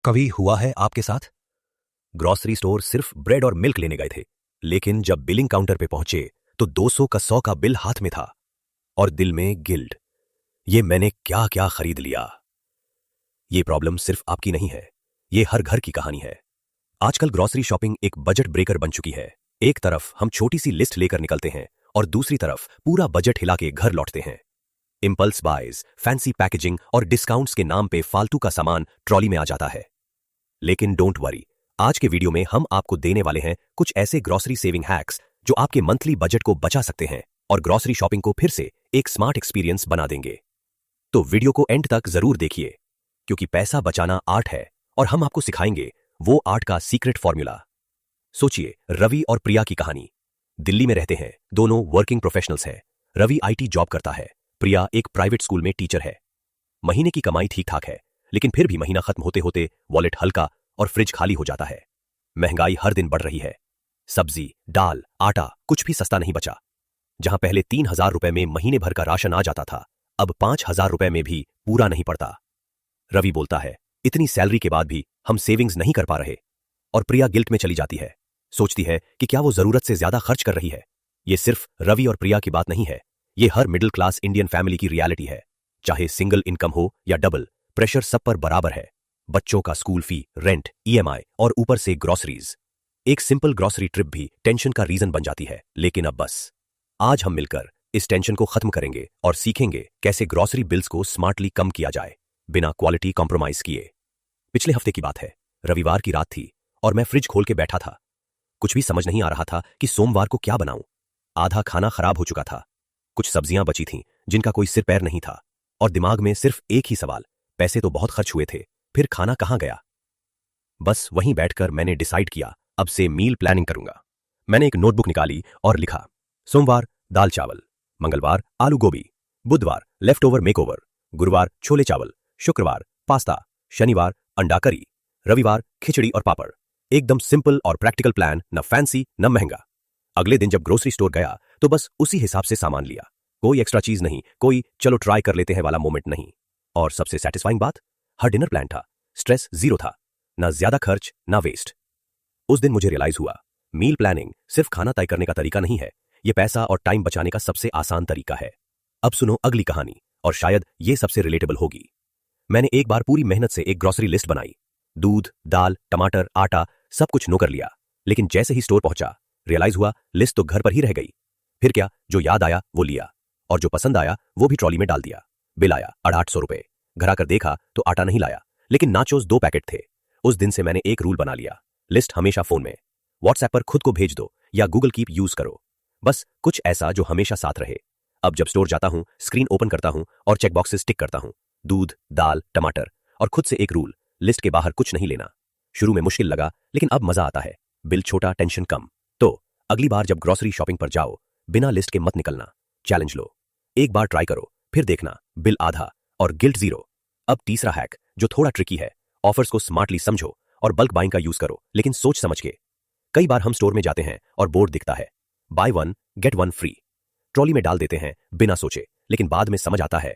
कभी हुआ है आपके साथ? ग्रॉसरी स्टोर सिर्फ ब्रेड और मिल्क लेने गए थे, लेकिन जब बिलिंग काउंटर पे पहुंचे तो 200 का 100 का बिल हाथ में था और दिल में गिल्ट। ये मैंने क्या क्या खरीद लिया। ये प्रॉब्लम सिर्फ आपकी नहीं है, ये हर घर की कहानी है। आजकल ग्रॉसरी शॉपिंग एक बजट ब्रेकर बन चुकी है। एक तरफ हम छोटी सी लिस्ट लेकर निकलते हैं और दूसरी तरफ पूरा बजट हिला के घर लौटते हैं। इंपल्स बाइज, फैंसी पैकेजिंग और डिस्काउंट्स के नाम पे फालतू का सामान ट्रॉली में आ जाता है। लेकिन डोंट वरी, आज के वीडियो में हम आपको देने वाले हैं कुछ ऐसे ग्रॉसरी सेविंग हैक्स जो आपके मंथली बजट को बचा सकते हैं और ग्रॉसरी शॉपिंग को फिर से एक स्मार्ट एक्सपीरियंस बना देंगे। तो वीडियो को एंड तक जरूर देखिए, क्योंकि पैसा बचाना आर्ट है और हम आपको सिखाएंगे वो आर्ट का सीक्रेट फॉर्मूला। सोचिए, रवि और प्रिया की कहानी। दिल्ली में रहते हैं, दोनों वर्किंग प्रोफेशनल्स हैं। रवि आईटी जॉब करता है, प्रिया एक प्राइवेट स्कूल में टीचर है। महीने की कमाई ठीक ठाक है, लेकिन फिर भी महीना खत्म होते होते वॉलेट हल्का और फ्रिज खाली हो जाता है। महंगाई हर दिन बढ़ रही है। सब्जी, दाल, आटा कुछ भी सस्ता नहीं बचा। जहां पहले 3,000 रुपए में महीने भर का राशन आ जाता था, अब 5,000 रुपए में भी पूरा नहीं पड़ता। रवि बोलता है, इतनी सैलरी के बाद भी हम सेविंग्स नहीं कर पा रहे। और प्रिया गिल्ट में चली जाती है, सोचती है कि क्या वो जरूरत से ज्यादा खर्च कर रही है। ये सिर्फ रवि और प्रिया की बात नहीं है, ये हर मिडिल क्लास इंडियन फैमिली की रियलिटी है। चाहे सिंगल इनकम हो या डबल, प्रेशर सब पर बराबर है। बच्चों का स्कूल फी, रेंट, ईएमआई और ऊपर से ग्रॉसरीज। एक सिंपल ग्रॉसरी ट्रिप भी टेंशन का रीजन बन जाती है। लेकिन अब बस आज हम मिलकर इस टेंशन को खत्म करेंगे और सीखेंगे कैसे ग्रॉसरी बिल्स को स्मार्टली कम किया जाए, बिना क्वालिटी कॉम्प्रोमाइज किए। पिछले हफ्ते की बात है, रविवार की रात थी और मैं फ्रिज खोल के बैठा था। कुछ भी समझ नहीं आ रहा था कि सोमवार को क्या बनाऊं। आधा खाना खराब हो चुका था, कुछ सब्जियां बची थीं जिनका कोई सिर पैर नहीं था, और दिमाग में सिर्फ एक ही सवाल, पैसे तो बहुत खर्च हुए थे, फिर खाना कहां गया। बस वहीं बैठकर मैंने डिसाइड किया, अब से मील प्लानिंग करूंगा। मैंने एक नोटबुक निकाली और लिखा, सोमवार दाल चावल, मंगलवार आलू गोभी, बुधवार लेफ्ट ओवर मेकओवर, गुरुवार छोले चावल, शुक्रवार पास्ता, शनिवार अंडा करी, रविवार खिचड़ी और पापड़। एकदम सिंपल और प्रैक्टिकल प्लान, न फैंसी न महंगा। अगले दिन जब ग्रोसरी स्टोर गया तो बस उसी हिसाब से सामान लिया। कोई एक्स्ट्रा चीज नहीं, कोई चलो ट्राई कर लेते हैं वाला मोमेंट नहीं। और सबसे सेटिस्फाइंग बात, हर डिनर प्लान था, स्ट्रेस जीरो था, ना ज्यादा खर्च ना वेस्ट। उस दिन मुझे रियलाइज हुआ, मील प्लानिंग सिर्फ खाना तय करने का तरीका नहीं है, ये पैसा और टाइम बचाने का सबसे आसान तरीका है। अब सुनो अगली कहानी, और शायद ये सबसे रिलेटेबल होगी। मैंने एक बार पूरी मेहनत से एक ग्रॉसरी लिस्ट बनाई। दूध, दाल, टमाटर, आटा सब कुछ नो कर लिया। लेकिन जैसे ही स्टोर पहुंचा, रियलाइज हुआ लिस्ट तो घर पर ही रह गई। फिर क्या, जो याद आया वो लिया, और जो पसंद आया वो भी ट्रॉली में डाल दिया। बिल आया 800 रुपए। घर आकर देखा तो आटा नहीं लाया, लेकिन नाचोस 2 पैकेट थे। उस दिन से मैंने एक रूल बना लिया, लिस्ट हमेशा फोन में। व्हाट्सएप पर खुद को भेज दो या गूगल कीप यूज करो। बस कुछ ऐसा जो हमेशा साथ रहे। अब जब स्टोर जाता हूं, स्क्रीन ओपन करता हूं और चेक बॉक्सेस टिक करता हूं। दूध, दाल, टमाटर, और खुद से एक रूल, लिस्ट के बाहर कुछ नहीं लेना। शुरू में मुश्किल लगा, लेकिन अब मजा आता है। बिल छोटा, टेंशन कम। तो अगली बार जब ग्रॉसरी शॉपिंग पर जाओ, बिना लिस्ट के मत निकलना। चैलेंज लो, एक बार ट्राई करो, फिर देखना बिल आधा और गिल्ट जीरो। अब तीसरा हैक जो थोड़ा ट्रिकी है, ऑफर्स को स्मार्टली समझो और बल्क बाइंग का यूज करो, लेकिन सोच समझ के। कई बार हम स्टोर में जाते हैं और बोर्ड दिखता है, बाय 1 गेट 1 फ्री। ट्रॉली में डाल देते हैं बिना सोचे, लेकिन बाद में समझ आता है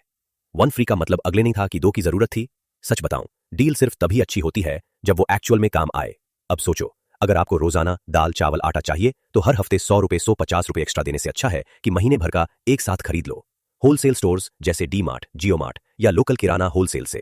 1 फ्री का मतलब अगले नहीं था कि 2 की जरूरत थी। सच बताऊं, डील सिर्फ तभी अच्छी होती है जब वो एक्चुअल में काम आए। अब सोचो, अगर आपको रोजाना दाल चावल आटा चाहिए तो हर हफ्ते 100 रुपए 150 रुपए एक्स्ट्रा देने से अच्छा है कि महीने भर का एक साथ खरीद लो। होलसेल स्टोर्स जैसे डी मार्ट, जियो मार्ट या लोकल किराना होलसेल से।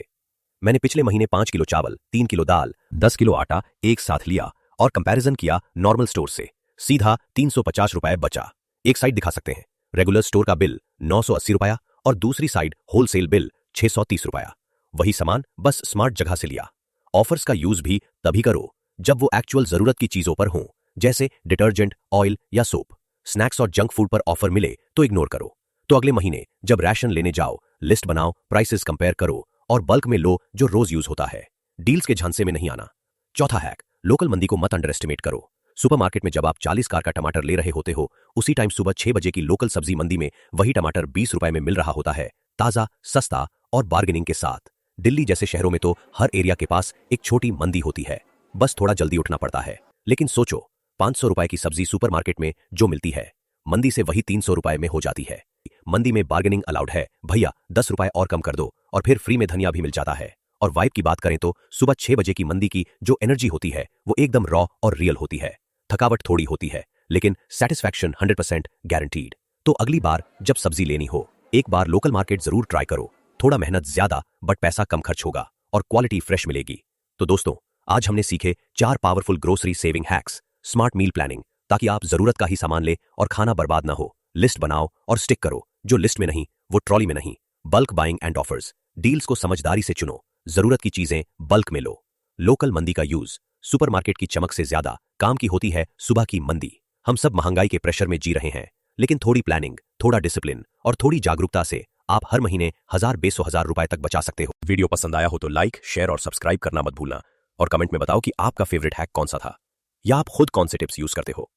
मैंने पिछले महीने 5 किलो चावल, 3 किलो दाल, 10 किलो आटा एक साथ लिया और कंपैरिजन किया नॉर्मल स्टोर से। सीधा 350 रुपए बचा। एक साइड दिखा सकते हैं, रेगुलर स्टोर का बिल 980 रुपया और दूसरी साइड होलसेल बिल 630 रुपया। वही सामान बस स्मार्ट जगह से लिया। ऑफर्स का यूज भी तभी करो जब वो एक्चुअल जरूरत की चीजों पर हों, जैसे डिटर्जेंट, ऑयल या सोप। स्नैक्स और जंक फूड पर ऑफर मिले तो इग्नोर करो। तो अगले महीने जब राशन लेने जाओ, लिस्ट बनाओ, प्राइसेस कंपेयर करो और बल्क में लो जो रोज यूज होता है। डील्स के झांसे में नहीं आना। चौथा हैक, लोकल मंदी को मत अंडर एस्टिमेट करो। सुपरमार्केट में जब आप 40 कार का टमाटर ले रहे होते हो, उसी टाइम सुबह 6 बजे की लोकल सब्जी मंदी में वही टमाटर 20 रुपए में मिल रहा होता है, ताजा, सस्ता और बार्गेनिंग के साथ। दिल्ली जैसे शहरों में तो हर एरिया के पास एक छोटी मंदी होती है, बस थोड़ा जल्दी उठना पड़ता है। लेकिन सोचो, 500 रुपए की सब्जी सुपरमार्केट में जो मिलती है, मंदी से वही 300 रुपए में हो जाती है। मंदी में बार्गेनिंग अलाउड है, भैया 10 रुपए और कम कर दो, और फिर फ्री में धनिया भी मिल जाता है। और वाइब की बात करें तो सुबह 6 बजे की मंदी की जो एनर्जी होती है वो एकदम रॉ और रियल होती है। थकावट थोड़ी होती है लेकिन सेटिस्फैक्शन 100% गारंटीड। तो अगली बार जब सब्जी लेनी हो एक बार लोकल मार्केट जरूर ट्राई करो। थोड़ा मेहनत ज्यादा बट पैसा कम खर्च होगा और क्वालिटी फ्रेश मिलेगी। तो दोस्तों, आज हमने सीखे 4 powerful grocery saving hacks, smart meal planning, ताकि आप जरूरत का ही सामान ले और खाना बर्बाद ना हो। लिस्ट बनाओ और स्टिक करो। जो लिस्ट में नहीं वो ट्रॉली में नहीं। Bulk buying and offers, deals को समझदारी से चुनो। जरूरत की चीजें बल्क में लो। लोकल मंदी का यूज, सुपरमार्केट की चमक से ज्यादा काम की होती है सुबह की मंदी। हम सब महंगाई के प्रेशर में जी रहे हैं, लेकिन थोड़ी प्लानिंग, थोड़ा डिसिप्लिन और थोड़ी जागरूकता से आप हर महीने 1000-200,000 रुपए तक बचा सकते हो। वीडियो पसंद आया हो तो लाइक, शेयर और सब्सक्राइब करना मत भूलना और कमेंट में बताओ कि आपका फेवरेट हैक कौन सा था या आप खुद कौन से टिप्स यूज करते हो।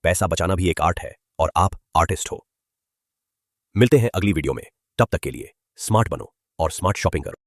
पैसा बचाना भी एक आर्ट है और आप आर्टिस्ट हो। मिलते हैं अगली वीडियो में, तब तक के लिए स्मार्ट बनो और स्मार्ट शॉपिंग करो।